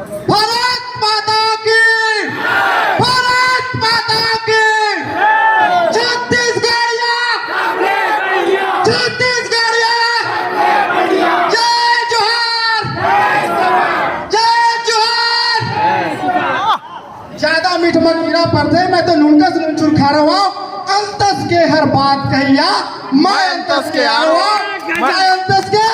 भारत माता की, भारत माता की, छत्तीसगढ़िया, छत्तीसगढ़िया, जय जोहार, जय जोहार। ज्यादा मीठ मकीरा पड़ते, मैं तो नुनकस नुनचुर खा रहा हूँ। अंतस के हर बात कहिया, मैं अंतस के आवा, मैं अंतस के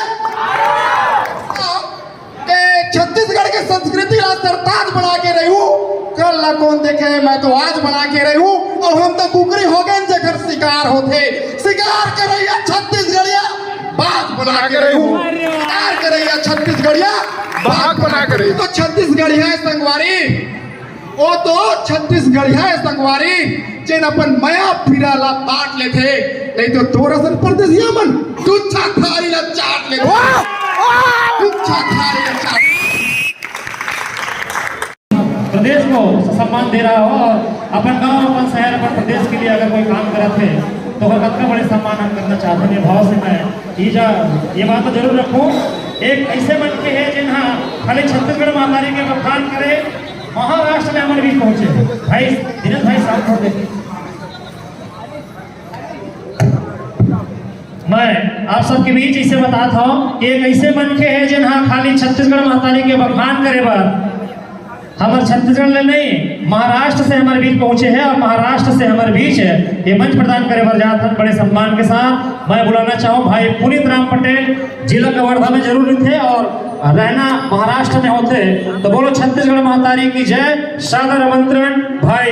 छत्तीसगढ़ के संस्कृति आज सरताज बना के रही हूँ। कल ना कौन देखे, मैं तो आज बना के रही हूँ। और हम तो कुकरी हो गए जगह शिकार होते, शिकार कर रही है छत्तीसगढ़िया, बाघ बना के रही हूँ। शिकार कर रही है छत्तीसगढ़िया, बाघ बना के रही। तो छत्तीसगढ़िया संगवारी, वो तो छत्तीसगढ़िया संगवारी जिन अपन मया फिरा ला काट लेते, नहीं तो तोरसन परदेसिया मन तुच्छा थारी ला चाट लेते, तुच्छा थारी ला चाट। प्रदेश को सम्मान दे रहा हो और अपन गांव, अपन शहर, अपन प्रदेश के लिए अगर कोई काम करते हैं तो कतका बड़े सम्मान हम करना चाहते हैं। भाव से मैं ये बात तो जरूर रखूं, एक ऐसे मन के है जिन्हा खाली छत्तीसगढ़ महामारी के बखान करे, महाराष्ट्र में हमारे बीच पहुंचे भाई दिनेश भाई साहब छोड़ देते। मैं आप सबके बीच इसे बताता हूँ कि एक ऐसे मन के है जिन्हा खाली छत्तीसगढ़ महामारी के बखान करे बार हमारे छत्तीसगढ़ में नहीं, महाराष्ट्र से हमारे बीच पहुंचे हैं और महाराष्ट्र से हमारे बीच ये मंच प्रदान करे बर जात बड़े सम्मान के साथ मैं बुलाना चाहूँ भाई पुनीत राम पटेल। जिला कवर्धा में जरूर थे और रहना महाराष्ट्र में होते, तो बोलो छत्तीसगढ़ महातारी की जय। सादर आमंत्रण भाई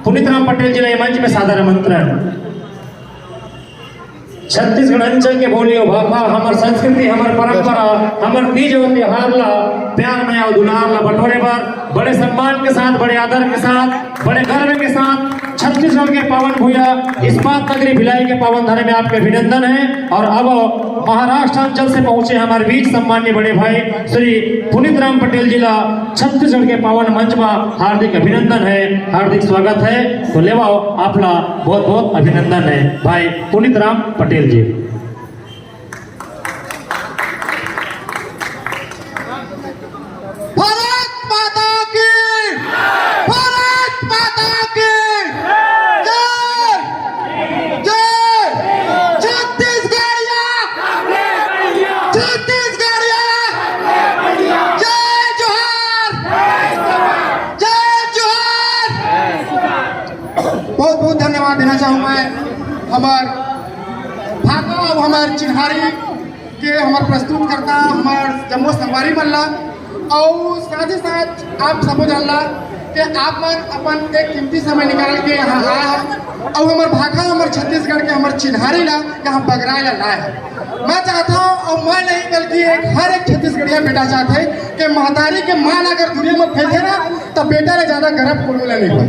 पुनीत राम पटेल जिला मंच में सादर आमंत्रण। छत्तीसगढ़ अंचल के बोलियो भाषा, हमार संस्कृति, हमार परंपरा, हमार तीज और त्योहार ला प्यार में और दुलार ला बटोरे पर बड़े सम्मान के साथ, बड़े आदर के साथ, बड़े गर्व के साथ छत्तीसगढ़ के पावन भूया इस्पात नगरी भिलाई के पावन धरे में आपके अभिनंदन है। और अब महाराष्ट्र अंचल से पहुंचे हमारे बीच सम्मान्य बड़े भाई श्री पुनीत राम पटेल जिला छत्तीसगढ़ के पावन मंच में हार्दिक अभिनंदन है, हार्दिक स्वागत है। तो लेवाओ आपला बहुत बहुत अभिनंदन है भाई पुनीत राम पटेल जी। भारत माता की, भारत माता की जय, जय छत्तीसगढ़िया, छत्तीसगढ़िया, जय जोहार, जय जोहार। बहुत बहुत धन्यवाद देना चाहूँ मैं हमार भागा और हमार चिन्हारी के हमार प्रस्तुत करता हमार जम्मू संगवारी मल्ला। और साथ ही साथ आप समझ जानला कि आप मन अपन एक कीमती समय निकाल के यहाँ आए हैं और हमार भागा हमार छत्तीसगढ़ के हमार चिन्हारी ला यहाँ बगराए ला लाए है। मैं चाहता हूँ और मैं नहीं बल्कि हर एक छत्तीसगढ़िया बेटा चाहते हैं कि महतारी के मान अगर दुनिया में फैले ना तो बेटा ने ज्यादा गर्व कोलोला नहीं हो।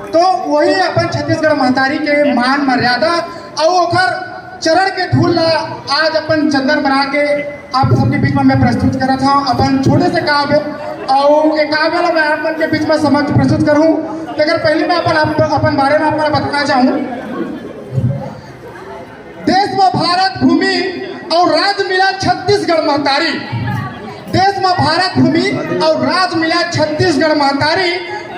तो वही अपन छत्तीसगढ़ महतारी के मान मर्यादा और ओकर चरण के धूल ला आज अपन चंदन बना के आप सबके बीच में मैं प्रस्तुत करा था अपन छोटे से काव्य और एक काव्य ला मैं अपन के बीच में समझ प्रस्तुत करूं। लेकिन पहले मैं अपन बारे में आपको बताना चाहूँ। देश में भारत भूमि और राज मिला छत्तीसगढ़ महतारी, देश में भारत भूमि और राज मिला छत्तीसगढ़ महतारी।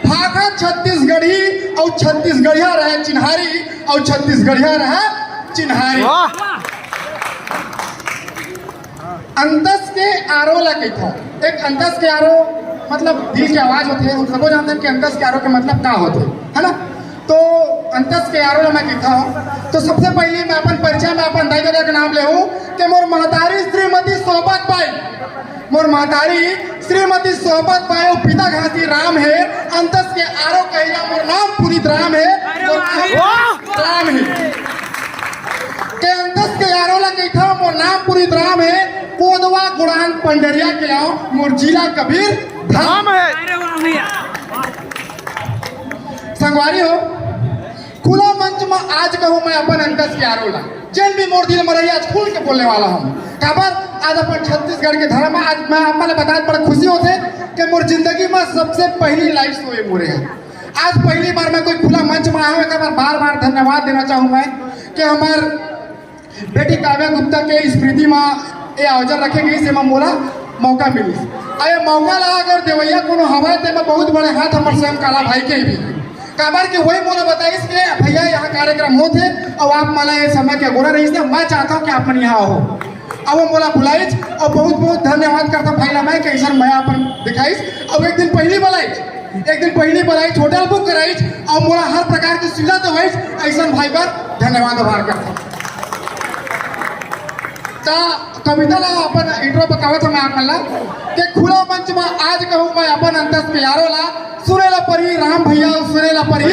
भागा छत्तीसगढ़ी और छत्तीसगढ़िया रहे चिन्हारी और छत्तीसगढ़िया रहे चिन्हारी। अंतस के आरो ला कही था, एक अंतस के आरो मतलब दिल की आवाज होती है, हम सबको जानते हैं कि अंतस के आरो के मतलब क्या होते है ना। तो अंतस के आरो ला मैं कहता हूँ। तो सबसे पहले मैं अपन परिचय में अपन दाई दादा का नाम ले हूँ कि मोर महतारी श्रीमती सोहबत बाई, मोर महतारी श्रीमती सोहबत बाई और पिता घासी राम है। अंतस के आरो कहिया मोर नाम पुनीत राम है, राम है के अंतस के आरो ला कहता मोर नाम पुनीत राम है। कोदवा गुड़ान पंडरिया के आओ मोर जिला कबीर धाम है। संगवारी हो खुला मंच में आज कहूँ मैं अपन अंतस के आरो ला जन भी मोर दिल मरैया आज खुल के बोलने वाला हूँ। काबर आज अपन छत्तीसगढ़ के धर्म आज मैं आपने बताया बड़ा खुशी होते कि मोर जिंदगी में सबसे पहली लाइव शो मोरे है। आज पहली बार मैं कोई खुला मंच में आया हूँ। बार बार धन्यवाद देना चाहूँ मैं कि हमार बेटी काव्या गुप्ता के स्मृति में ये आयोजन रखे गई से मैं बोला मौका मिली अरे मौका ला अगर देवैया कोनो हवा ते में बहुत बड़े हाथ हमर श्याम काला भाई के भी काबर के वही मोला बताइस के भैया यहाँ कार्यक्रम होते और आप मला ये समय के गोरा रही से मैं चाहता हूँ कि आप यहाँ हो अब वो मोला बुलाइस और बहुत बहुत धन्यवाद करता भाई ला मैं कैसा मैं अपन दिखाइस और एक दिन पहली बुलाइस होटल बुक कराइस और मोला हर प्रकार की सुविधा दवाइस ऐसा भाई पर धन्यवाद आभार करता ता कविता ला अपन इंट्रो बतावत मैं आप मला के खुला मंच में आज कहूँ मैं अपन अंतस प्यारो ला सुनेला परी राम भैया सुनेला परी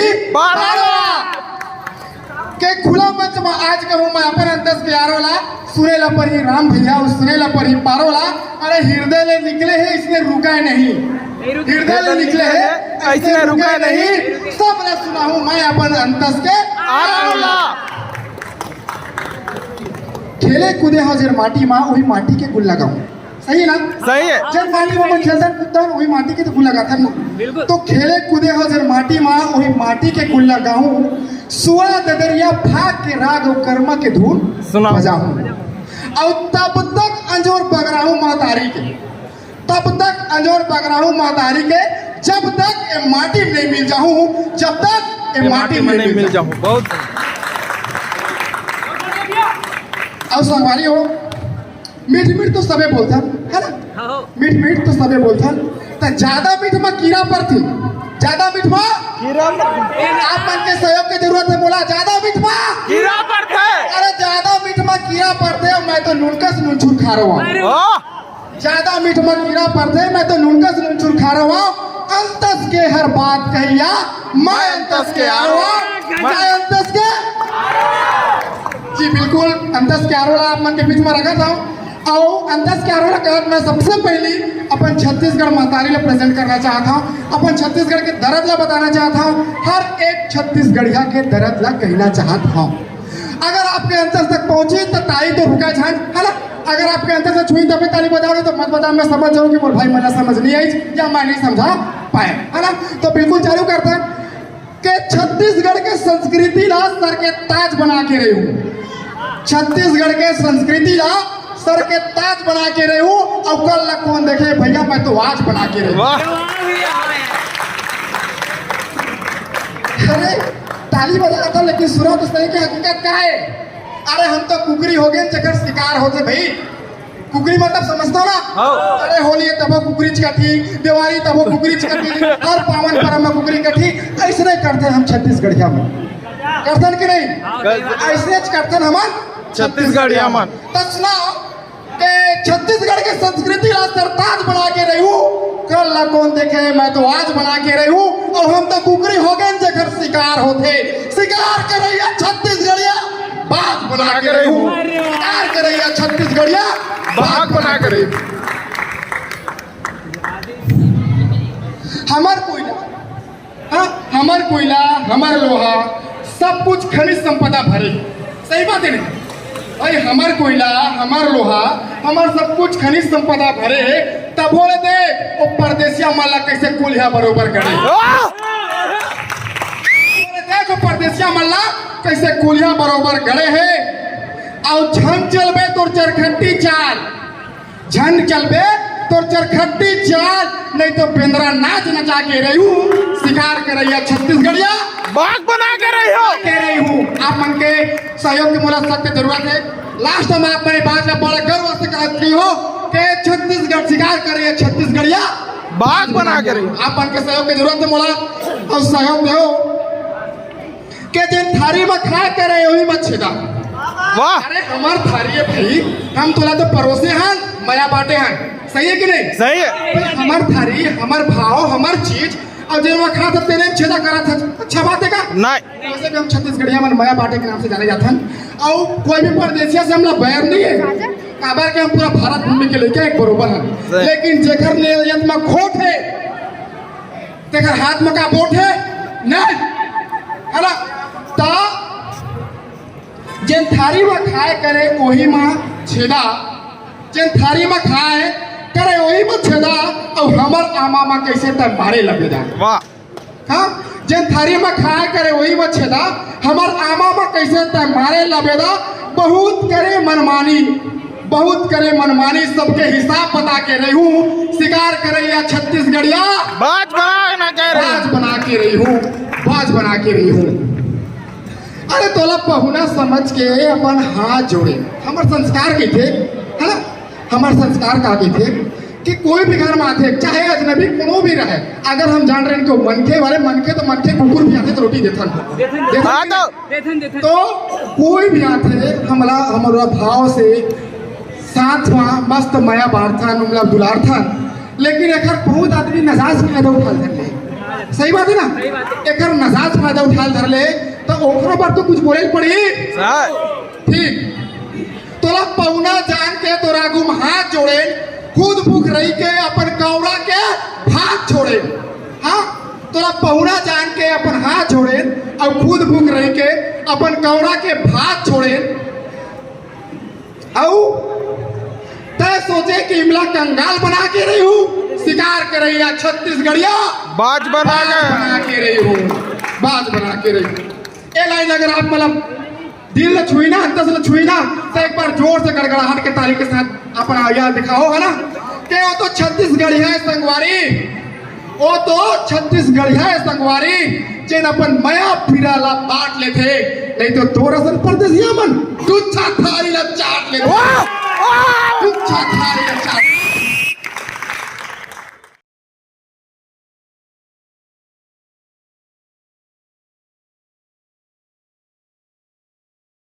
के खुला मंच में आज कहूँ मैं अपन अंतस प्यारो ला सुनेला परी राम भैया सुनेला परी पारोला अरे हृदय ले निकले हैं इसने रुका नहीं हृदय ले निकले हैं इसने रुका नहीं सब ने सुना हूँ मैं अपन अंतस के आरोला खेले कूदे हाजिर माटी माँ वही माटी के गुल लगाऊं सही ना सही है जब माटी में खेलता कूदता वही माटी के तो गुल लगाता ना तो खेले कूदे हाजिर माटी माँ वही माटी के गुल लगाऊं सुआ ददरिया भाग के राग और कर्मा के धुन सुना बजाऊं और तब तक अंजोर बगराहू महतारी के तब तक अंजोर बगराहू महतारी के जब तक ये माटी में नहीं मिल जाऊं जब तक ये माटी में नहीं मिल जाऊं बहुत और संगवारी हो मीठ मीठ तो सबे बोलता है ना मीठ मीठ तो सबे बोलता तो ज्यादा मीठ में कीड़ा पर थी ज्यादा मीठ में आप मन के सहयोग की जरूरत है बोला ज्यादा मीठ में कीड़ा पड़ता है अरे ज्यादा मीठ में कीड़ा पड़ते मैं तो नुनकस नुनचूर खा रहा हूँ ज्यादा मीठ में कीड़ा पड़ते मैं तो नुनकस नुनचूर खा रहा हूँ अंतस के हर बात कहिया मैं अंतस के मैं अंतस के जी बिल्कुल अंतस के आरोला आप मन के बीच में रखा था और अंतस के आरोला का मैं सबसे पहले अपन छत्तीसगढ़ महतारी ला प्रेजेंट करना चाहता हूँ अपन छत्तीसगढ़ के दर्द ला बताना चाहता हूँ हर एक छत्तीसगढ़िया के दर्द ला कहना चाहता हूँ अगर आपके अंतर तक पहुंची तो ताली तो रुका छान है ना अगर आपके अंतर से छुई तभी ताली बजाओगे तो मत बजाओ मैं समझ जाऊँ कि मोर भाई मैंने समझ नहीं आई या मैं नहीं समझा पाए है ना तो बिल्कुल चालू करते हैं कि छत्तीसगढ़ के संस्कृति ला सर के ताज बना के रही हूँ छत्तीसगढ़ के संस्कृति ला सर के ताज बना के रही हूँ और कल ला कौन देखे भैया मैं तो आज बना के रही हूँ अरे ताली बजा था लेकिन सुनो तो सही की हकीकत क्या है अरे हम तो कुकरी हो गए जगह शिकार होते भाई कुकरी मतलब समझता ना अरे होली तब कुकरी कटी दिवाली तब कुकरी कटी हर पावन पर्व में कुकरी कटी ऐसे नहीं करते हम छत्तीसगढ़िया में करतन कि नहीं ऐसे करतन हमार छत्तीसगढ़िया मन तो सुनाओ कि छत्तीसगढ़ के संस्कृति ला सरताज बना के रही हूँ कल ला कौन देखे मैं तो आज बना के रही हूँ और हम तो कुकरी हो गए जगह शिकार होते शिकार कर रही है छत्तीसगढ़िया बाघ बना के रही हूँ शिकार कर रही है छत्तीसगढ़िया बाघ बना के रही हमार कोयला हाँ हमार कोयला हमार लोहा सब कुछ खनिज संपदा भरे सही बात है नहीं भाई हमार कोयला हमार लोहा हमार सब कुछ खनिज संपदा भरे तब बोले दे वो परदेसिया माला कैसे कोलिया बरोबर करे देखो परदेसिया मल्ला कैसे कोलिया बरोबर गड़े है और झन चलबे तो चरखट्टी चाल झन चलबे तो चरखट्टी चाल नहीं तो बेंद्रा नाच नचा के रही हूँ शिकार कर रही है छत्तीसगढ़िया बाघ बना के रही हूँ आप मन के सहयोग की मुला सख्त जरूरत है लास्ट में आप मेरी बात में बड़ा गर्व से कहती हो कि छत्तीसगढ़ शिकार कर रही है छत्तीसगढ़िया बाघ बना के रही आप मन के सहयोग की जरूरत है मोला और सहयोग दो के जिन थारी में खा करे वही मत छेदा वाह अरे हमार थारी है भाई हम तोला तो परोसे हैं मया बांटे हैं सही है कि नहीं सही है हमार थारी हमार भाव हमार चीज और जिन में खा सकते नहीं छेदा करा था अच्छा बात है का नहीं वैसे भी हम छत्तीसगढ़िया में मया बांटे के नाम से जाने जाते हैं और कोई भी परदेसिया से हमला बैर नहीं है काबर के हम पूरा भारत घूमने के लेके एक बरोबर है लेकिन जेकर नियत में खोट है तेकर हाथ में का बोट है नहीं है ना ता जिन थारी में खाए करे वही में छेदा जिन थारी में खाए करे वही में छेदा और हमर आमा में कैसे तक मारे लगे जा वाह हाँ जिन थारी में खाए करे वही में छेदा हमर आमा में कैसे तक मारे लबेदा बहुत करे मनमानी बहुत करे मनमानी सबके हिसाब बता के रही हूँ शिकार करैया छत्तीसगढ़िया बाज बना ना कह रही बाज बना के रही हूँ बाज बना के रही हूँ। अरे तोला पहुना समझ के अपन हाथ जोड़े हमारे संस्कार के थे है ना हमारे संस्कार का के थे कि कोई भी घर में आते चाहे अजनबी कोनो भी रहे अगर हम जान रहे हैं कि मनखे वाले मनखे तो मनखे कुकुर भी आते तो रोटी देथन हाँ तो तो कोई भी आते हमारा भाव से साथ में मस्त माया बांटथन मतलब दुलारथन लेकिन एक बहुत आदमी नजाज फायदा उठा धर ले सही बात है ना एक नजाज फायदा उठा धर ले तो ओकरो पर तो कुछ बोले पड़ी ठीक तोला पौना जान के तोरा गुम हाथ जोड़े खुद भूख रही के अपन कौड़ा के हाथ छोड़े हाँ तोरा पौना जान के अपन हाथ जोड़े और खुद भूख रही के अपन कौड़ा के भात छोड़े और तय सोचे कि इमला कंगाल बना के रही हूँ शिकार कर रही है छत्तीसगढ़िया बाज बना के रही हूँ बाज बना के रही ये लाइन अगर आप मतलब दिल छुई ना अंतर से छुई ना तो एक बार जोर से गड़गड़ाहट के तारीख के साथ अपना याद दिखाओ है ना कि वो तो छत्तीसगढ़ी है संगवारी वो तो छत्तीसगढ़ी है संगवारी जिन अपन मया फिरा ला बांट लेते नहीं तो तोरा सन परदेसिया मन तुच्छा थारी ला चाट ले तुच्छा थारी ला चाट